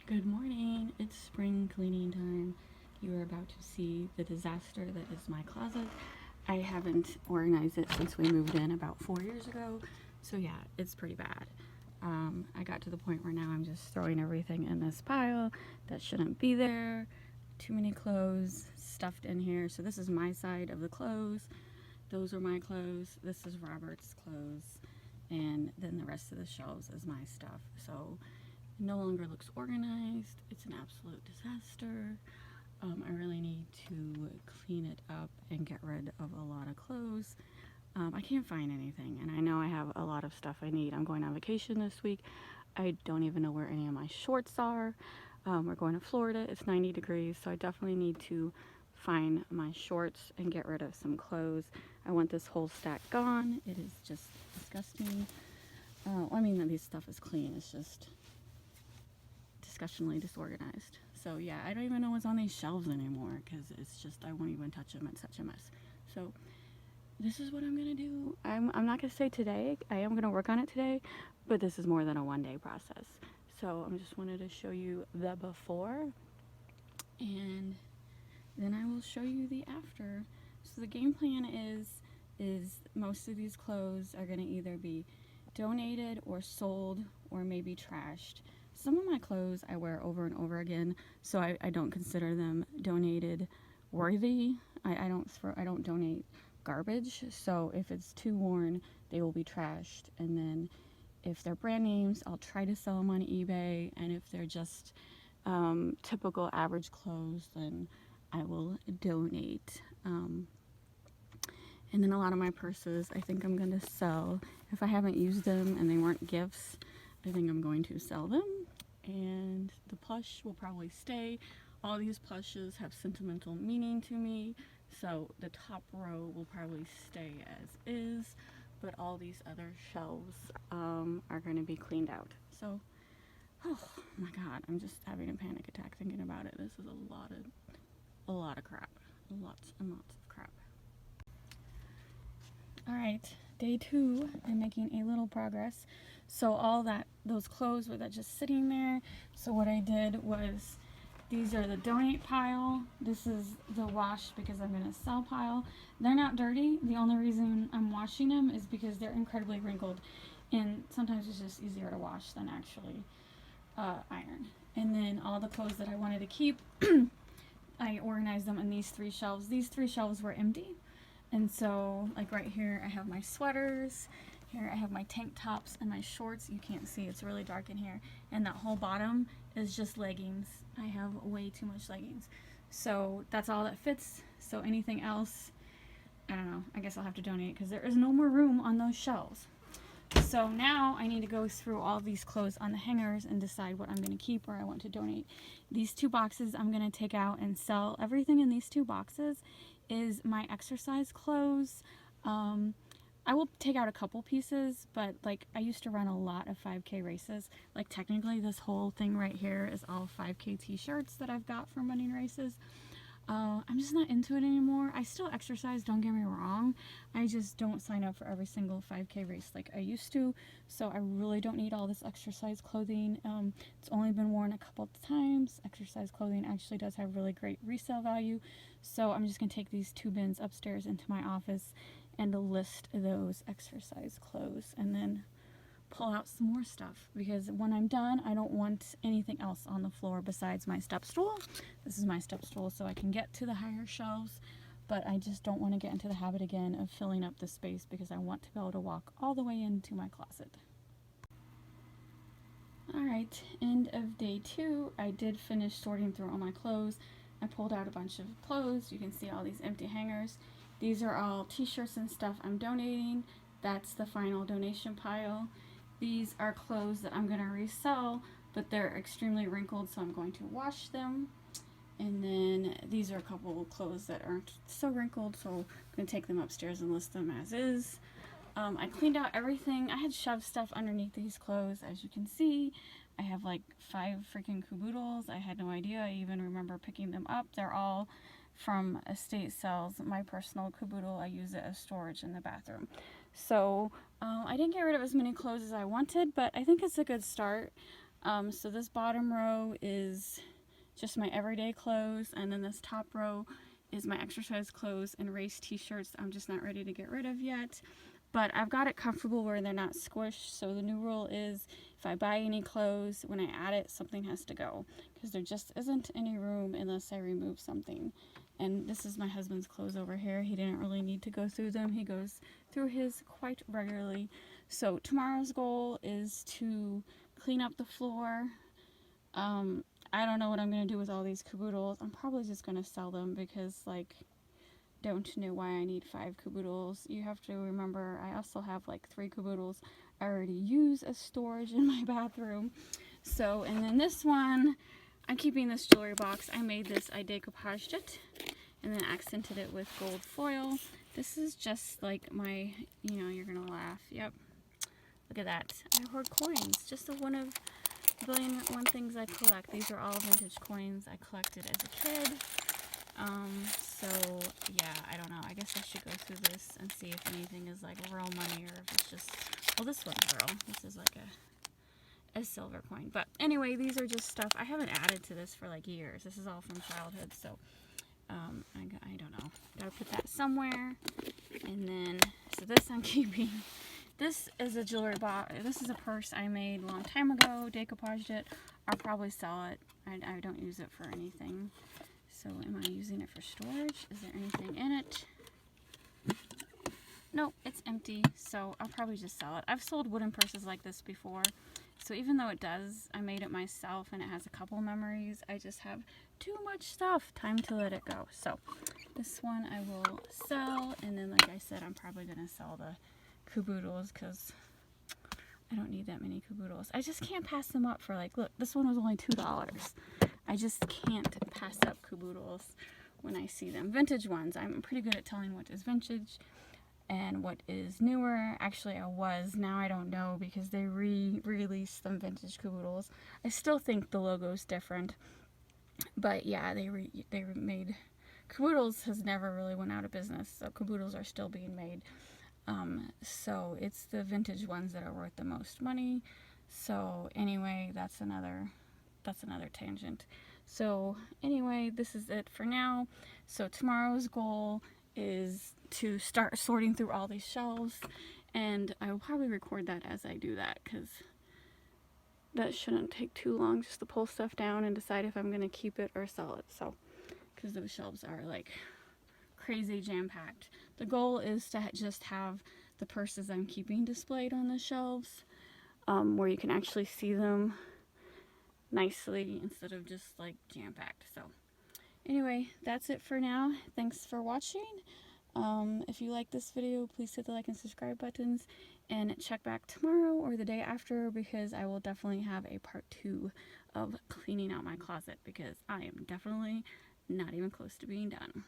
Good morning. It's spring cleaning time. You are about to see the disaster that is my closet. I haven't organized it since we moved in about 4 years ago. So yeah, it's pretty bad. I got to the point where now I'm just throwing everything in this pile that shouldn't be there. Too many clothes stuffed in here. So this is my side of the clothes. Those are my clothes. This is Robert's clothes. And then the rest of the shelves is my stuff. So it no longer looks organized. It's an absolute disaster. I really need to clean it up and get rid of a lot of clothes. I can't find anything, and I know I have a lot of stuff I need. I'm going on vacation this week. I don't even know where any of my shorts are. We're going to Florida. It's 90 degrees, so I definitely need to find my shorts and get rid of some clothes. I want this whole stack gone. It is just disgusting. I mean, this stuff is clean. It's just disgustingly disorganized. So yeah, I don't even know what's on these shelves anymore because it's just, I won't even touch them. It's such a mess. So this is what I'm gonna do. I'm not gonna say today. I am gonna work on it today, but this is more than a 1 day process. So I just wanted to show you the before, and then I will show you the after. So the game plan is most of these clothes are gonna either be donated or sold or maybe trashed. Some of my clothes I wear over and over again, so I don't consider them donated worthy. I don't donate garbage. So if it's too worn, they will be trashed. And then if they're brand names, I'll try to sell them on eBay. And if they're just typical average clothes, then I will donate. And then a lot of my purses, I think I'm going to sell. If I haven't used them and they weren't gifts, I think I'm going to sell them. And the plush will probably stay. All these plushes have sentimental meaning to me, so the top row will probably stay as is, but all these other shelves are going to be cleaned out. So, oh my god, I'm just having a panic attack thinking about it. This is a lot of crap. Lots and lots of crap. Alright, day 2, I'm making a little progress. So those clothes were just sitting there. So what I did was, these are the donate pile. This is the wash because I'm gonna sell pile. They're not dirty. The only reason I'm washing them is because they're incredibly wrinkled, and sometimes it's just easier to wash than actually iron. And then all the clothes that I wanted to keep, I organized them in these 3 shelves. These 3 shelves were empty. And so, like right here, I have my sweaters. Here I have my tank tops and my shorts. You can't see, it's really dark in here. And that whole bottom is just leggings. I have way too much leggings. So that's all that fits. So anything else, I don't know, I guess I'll have to donate because there is no more room on those shelves. So now I need to go through all these clothes on the hangers and decide what I'm going to keep or I want to donate. These 2 boxes I'm going to take out and sell. Everything in these 2 boxes is my exercise clothes. I will take out a couple pieces, but like I used to run a lot of 5K races. Like technically this whole thing right here is all 5K t-shirts that I've got from running races. I'm just not into it anymore. I still exercise, don't get me wrong. I just don't sign up for every single 5K race like I used to. So I really don't need all this exercise clothing. It's only been worn a couple of times. Exercise clothing actually does have really great resale value. So I'm just going to take these 2 bins upstairs into my office and list those exercise clothes. And then pull out some more stuff because when I'm done, I don't want anything else on the floor besides my step stool. This is my step stool so I can get to the higher shelves, but I just don't want to get into the habit again of filling up the space because I want to be able to walk all the way into my closet. Alright, end of day 2. I did finish sorting through all my clothes. I pulled out a bunch of clothes. You can see all these empty hangers. These are all t-shirts and stuff I'm donating. That's the final donation pile. These are clothes that I'm going to resell, but they're extremely wrinkled, so I'm going to wash them. And then these are a couple of clothes that aren't so wrinkled, so I'm going to take them upstairs and list them as is. I cleaned out everything. I had shoved stuff underneath these clothes, as you can see. I have like 5 freaking caboodles. I had no idea. I even remember picking them up. They're all from estate sales. My personal caboodle, I use it as storage in the bathroom. So I didn't get rid of as many clothes as I wanted, but I think it's a good start. So this bottom row is just my everyday clothes, and then this top row is my exercise clothes and race t-shirts I'm just not ready to get rid of yet. But I've got it comfortable where they're not squished, so the new rule is if I buy any clothes, when I add it, something has to go, because there just isn't any room unless I remove something. And this is my husband's clothes over here. He didn't really need to go through them. He goes through his quite regularly. So tomorrow's goal is to clean up the floor. I don't know what I'm going to do with all these caboodles. I'm probably just going to sell them because, like, don't know why I need 5 caboodles. You have to remember I also have like 3 caboodles I already use as storage in my bathroom. So, and then this one, I'm keeping this jewelry box. I made this, I decoupaged it and then accented it with gold foil. This is just like my, you know, you're gonna laugh. Yep. Look at that. I hoard coins. Just one of a billion and one things I collect. These are all vintage coins I collected as a kid. So yeah, I don't know. I guess I should go through this and see if anything is like real money or if it's just, well, this one's real. This is like a silver coin. But anyway, these are just stuff. I haven't added to this for like years. This is all from childhood. So, I don't know. Gotta put that somewhere. And then, so this I'm keeping. This is a jewelry box. This is a purse I made a long time ago. Decoupaged it. I'll probably sell it. I don't use it for anything. So am I using it for storage? Is there anything in it? Nope, it's empty. So I'll probably just sell it. I've sold wooden purses like this before. So even though I made it myself and it has a couple memories, I just have too much stuff. Time to let it go. So this one I will sell. And then, like I said, I'm probably going to sell the caboodles because I don't need that many caboodles. I just can't pass them up for like, look, this one was only $2. I just can't pass up caboodles when I see them. Vintage ones, I'm pretty good at telling what is vintage and what is newer. Actually, I was. Now I don't know because they re-released some vintage caboodles. I still think the logo's different. But yeah, they made... Caboodles has never really went out of business, so caboodles are still being made. So it's the vintage ones that are worth the most money. So anyway, that's another tangent. So anyway, this is it for now. So tomorrow's goal is to start sorting through all these shelves, and I will probably record that as I do that because that shouldn't take too long just to pull stuff down and decide if I'm going to keep it or sell it. So, because those shelves are like crazy jam-packed. The goal is to just have the purses I'm keeping displayed on the shelves, where you can actually see them nicely instead of just like jam-packed. So anyway, that's it for now. Thanks for watching. If you like this video, please hit the like and subscribe buttons and check back tomorrow or the day after because I will definitely have a part 2 of cleaning out my closet because I am definitely not even close to being done.